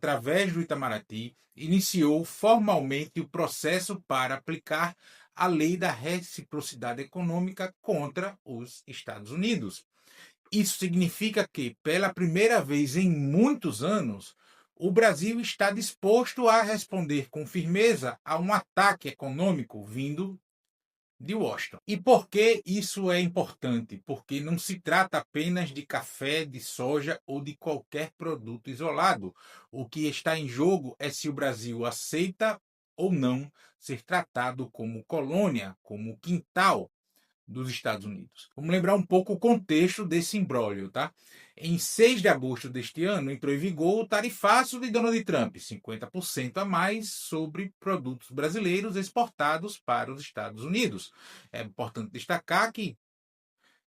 através do Itamaraty, iniciou formalmente o processo para aplicar a lei da reciprocidade econômica contra os Estados Unidos. Isso significa que, pela primeira vez em muitos anos, o Brasil está disposto a responder com firmeza a um ataque econômico vindo de Washington. E por que isso é importante? Porque não se trata apenas de café, de soja ou de qualquer produto isolado. O que está em jogo é se o Brasil aceita ou não ser tratado como colônia, como quintal dos Estados Unidos. Vamos lembrar um pouco o contexto desse imbróglio, tá? Em 6 de agosto deste ano, entrou em vigor o tarifaço de Donald Trump, 50% a mais sobre produtos brasileiros exportados para os Estados Unidos. É importante destacar que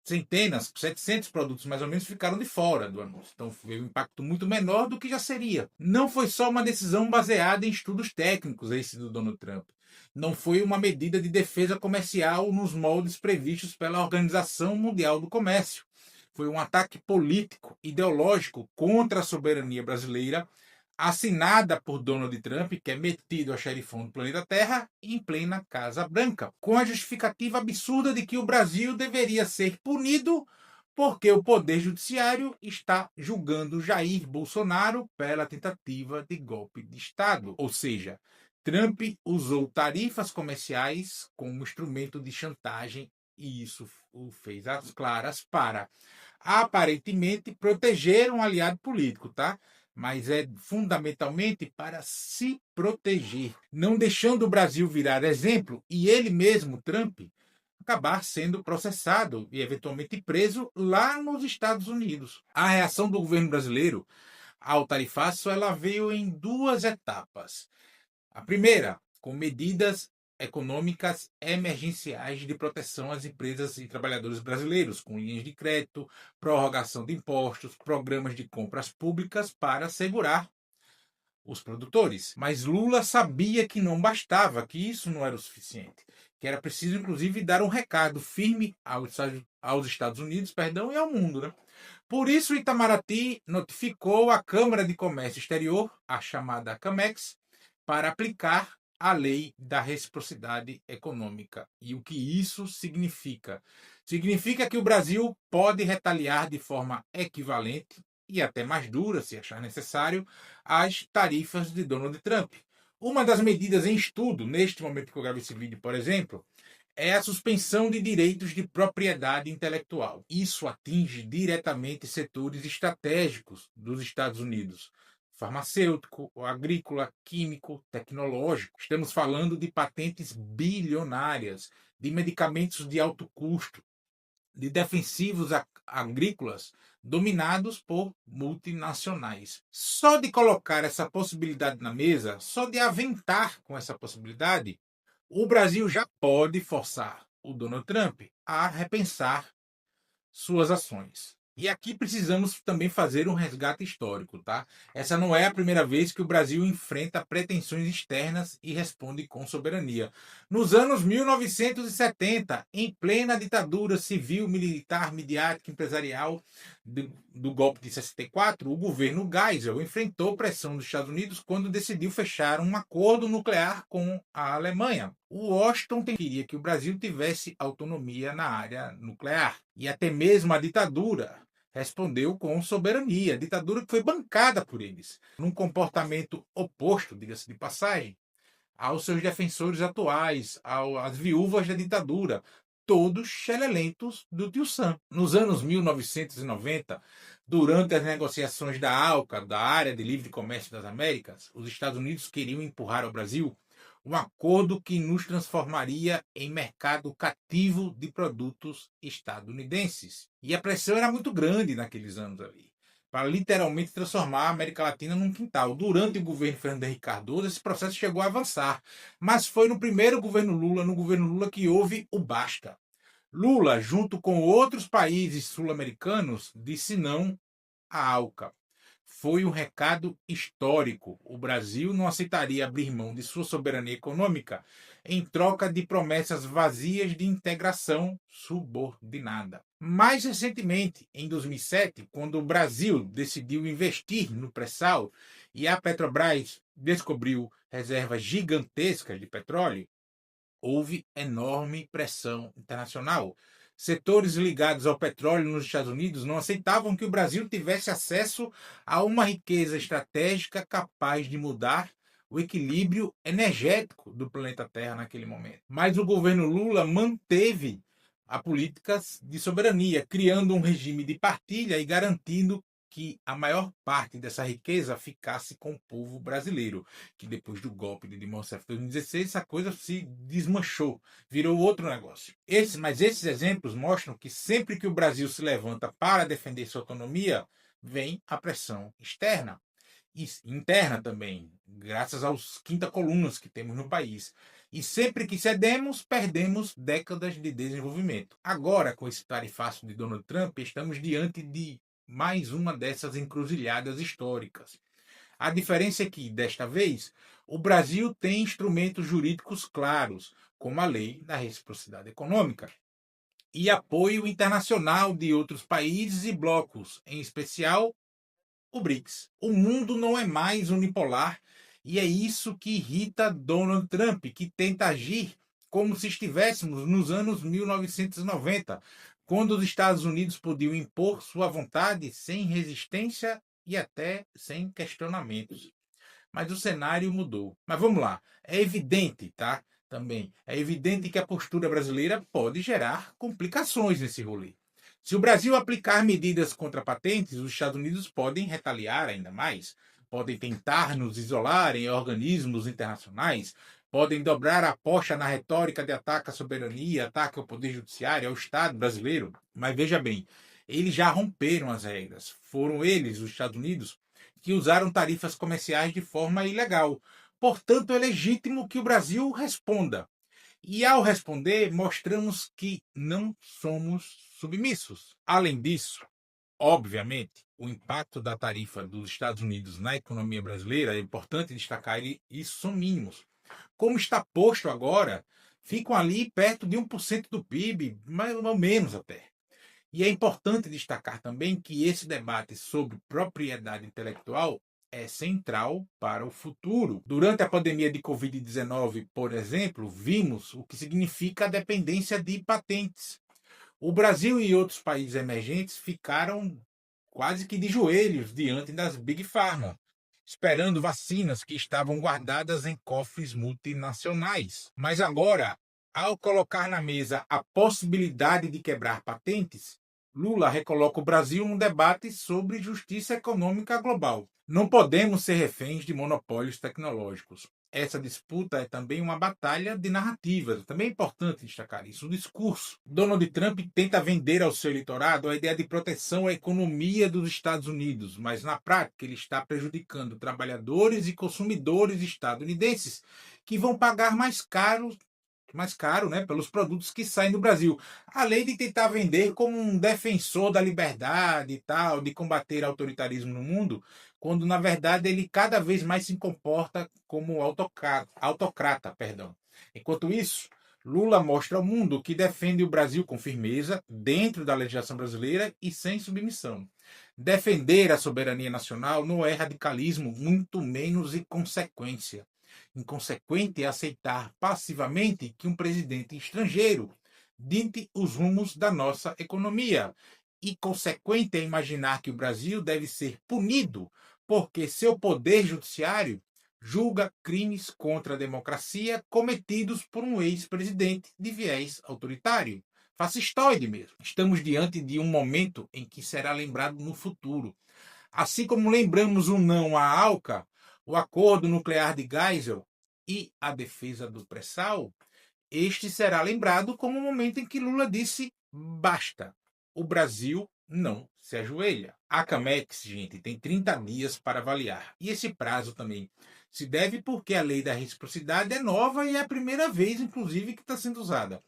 centenas, 700 produtos mais ou menos ficaram de fora do anúncio. Então foi um impacto muito menor do que já seria. Não foi só uma decisão baseada em estudos técnicos, esse do Donald Trump. Não foi uma medida de defesa comercial nos moldes previstos pela Organização Mundial do Comércio. Foi um ataque político, ideológico contra a soberania brasileira, assinada por Donald Trump, que é metido a xerifão do planeta Terra, em plena Casa Branca, com a justificativa absurda de que o Brasil deveria ser punido porque o Poder Judiciário está julgando Jair Bolsonaro pela tentativa de golpe de Estado. Ou seja, Trump usou tarifas comerciais como instrumento de chantagem e isso o fez às claras para, aparentemente, proteger um aliado político, tá? Mas é fundamentalmente para se proteger, não deixando o Brasil virar exemplo e ele mesmo, Trump, acabar sendo processado e eventualmente preso lá nos Estados Unidos. A reação do governo brasileiro ao tarifaço ela veio em duas etapas. A primeira, com medidas econômicas emergenciais de proteção às empresas e trabalhadores brasileiros, com linhas de crédito, prorrogação de impostos, programas de compras públicas para segurar os produtores. Mas Lula sabia que não bastava, que isso não era o suficiente, que era preciso, inclusive, dar um recado firme aos Estados Unidos, e ao mundo, né? Por isso, o Itamaraty notificou a Câmara de Comércio Exterior, a chamada CAMEX, para aplicar a lei da reciprocidade econômica. E o que isso significa? Significa que o Brasil pode retaliar de forma equivalente e até mais dura, se achar necessário, às tarifas de Donald Trump. Uma das medidas em estudo, neste momento que eu gravo esse vídeo, por exemplo, é a suspensão de direitos de propriedade intelectual. Isso atinge diretamente setores estratégicos dos Estados Unidos: farmacêutico, agrícola, químico, tecnológico. Estamos falando de patentes bilionárias, de medicamentos de alto custo, de defensivos agrícolas dominados por multinacionais. Só de colocar essa possibilidade na mesa, só de aventar com essa possibilidade, o Brasil já pode forçar o Donald Trump a repensar suas ações. E aqui precisamos também fazer um resgate histórico, tá? Essa não é a primeira vez que o Brasil enfrenta pretensões externas e responde com soberania. Nos anos 1970, em plena ditadura civil, militar, midiática, empresarial do golpe de 64, o governo Geisel enfrentou pressão dos Estados Unidos quando decidiu fechar um acordo nuclear com a Alemanha. O Washington queria que o Brasil tivesse autonomia na área nuclear. E até mesmo a ditadura respondeu com soberania. A ditadura que foi bancada por eles, num comportamento oposto, diga-se de passagem, aos seus defensores atuais, às viúvas da ditadura, todos xelelentos do Tio Sam. Nos anos 1990, durante as negociações da ALCA, da Área de Livre Comércio das Américas, os Estados Unidos queriam empurrar ao Brasil um acordo que nos transformaria em mercado cativo de produtos estadunidenses. E a pressão era muito grande naqueles anos ali, para literalmente transformar a América Latina num quintal. Durante o governo Fernando Henrique Cardoso, esse processo chegou a avançar, mas foi no primeiro governo Lula, que houve o basta. Lula, junto com outros países sul-americanos, disse não à ALCA. Foi um recado histórico. O Brasil não aceitaria abrir mão de sua soberania econômica em troca de promessas vazias de integração subordinada. Mais recentemente, em 2007, quando o Brasil decidiu investir no pré-sal e a Petrobras descobriu reservas gigantescas de petróleo, houve enorme pressão internacional. Setores ligados ao petróleo nos Estados Unidos não aceitavam que o Brasil tivesse acesso a uma riqueza estratégica capaz de mudar o equilíbrio energético do planeta Terra naquele momento. Mas o governo Lula manteve a política de soberania, criando um regime de partilha e garantindo que a maior parte dessa riqueza ficasse com o povo brasileiro, que depois do golpe de Dilma Rousseff em 2016, essa coisa se desmanchou, virou outro negócio. Mas esses exemplos mostram que sempre que o Brasil se levanta para defender sua autonomia, vem a pressão externa e interna também, graças aos quinta colunas que temos no país. E sempre que cedemos, perdemos décadas de desenvolvimento. Agora, com esse tarifaço de Donald Trump, estamos diante de mais uma dessas encruzilhadas históricas. A diferença é que, desta vez, o Brasil tem instrumentos jurídicos claros, como a lei da reciprocidade econômica, e apoio internacional de outros países e blocos, em especial o BRICS. O mundo não é mais unipolar e é isso que irrita Donald Trump, que tenta agir como se estivéssemos nos anos 1990, quando os Estados Unidos podiam impor sua vontade sem resistência e até sem questionamentos. Mas o cenário mudou. Mas vamos lá, é evidente, tá? Também é evidente que a postura brasileira pode gerar complicações nesse rolê. Se o Brasil aplicar medidas contra patentes, os Estados Unidos podem retaliar ainda mais, podem tentar nos isolar em organismos internacionais, podem dobrar a aposta na retórica de ataque à soberania, ataque ao poder judiciário, ao Estado brasileiro. Mas veja bem, eles já romperam as regras. Foram eles, os Estados Unidos, que usaram tarifas comerciais de forma ilegal. Portanto, é legítimo que o Brasil responda. E ao responder, mostramos que não somos submissos. Além disso, obviamente, o impacto da tarifa dos Estados Unidos na economia brasileira, é importante destacar isso, são mínimos. Como está posto agora, ficam ali perto de 1% do PIB, mais ou menos até. E é importante destacar também que esse debate sobre propriedade intelectual é central para o futuro. Durante a pandemia de Covid-19, por exemplo, vimos o que significa a dependência de patentes. O Brasil e outros países emergentes ficaram quase que de joelhos diante das Big Pharma, esperando vacinas que estavam guardadas em cofres multinacionais. Mas agora, ao colocar na mesa a possibilidade de quebrar patentes, Lula recoloca o Brasil num debate sobre justiça econômica global. Não podemos ser reféns de monopólios tecnológicos. Essa disputa é também uma batalha de narrativas. Também é importante destacar isso. O discurso. Donald Trump tenta vender ao seu eleitorado a ideia de proteção à economia dos Estados Unidos, mas na prática ele está prejudicando trabalhadores e consumidores estadunidenses que vão pagar mais caro, né, pelos produtos que saem do Brasil. Além de tentar vender como um defensor da liberdade e tal, de combater autoritarismo no mundo, quando na verdade ele cada vez mais se comporta como autocrata, perdão. Enquanto isso, Lula mostra ao mundo que defende o Brasil com firmeza, dentro da legislação brasileira e sem submissão. Defender a soberania nacional não é radicalismo, muito menos inconsequência. Inconsequente é aceitar passivamente que um presidente estrangeiro dite os rumos da nossa economia. E consequente é imaginar que o Brasil deve ser punido porque seu poder judiciário julga crimes contra a democracia cometidos por um ex-presidente de viés autoritário. Fascistoide mesmo. Estamos diante de um momento em que será lembrado no futuro. Assim como lembramos o não à ALCA, o acordo nuclear de Geisel e a defesa do pré-sal, este será lembrado como o momento em que Lula disse basta. O Brasil não se ajoelha. A Camex, gente, tem 30 dias para avaliar. E esse prazo também se deve porque a lei da reciprocidade é nova e é a primeira vez, inclusive, que está sendo usada.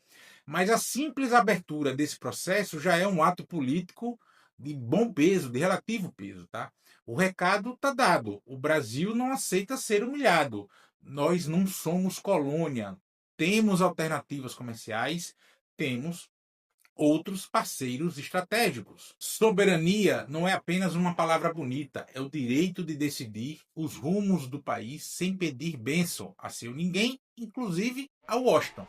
Mas a simples abertura desse processo já é um ato político de bom peso, de relativo peso, tá? O recado está dado. O Brasil não aceita ser humilhado. Nós não somos colônia. Temos alternativas comerciais, temos outros parceiros estratégicos. Soberania não é apenas uma palavra bonita, é o direito de decidir os rumos do país sem pedir bênção a seu ninguém, inclusive a Washington.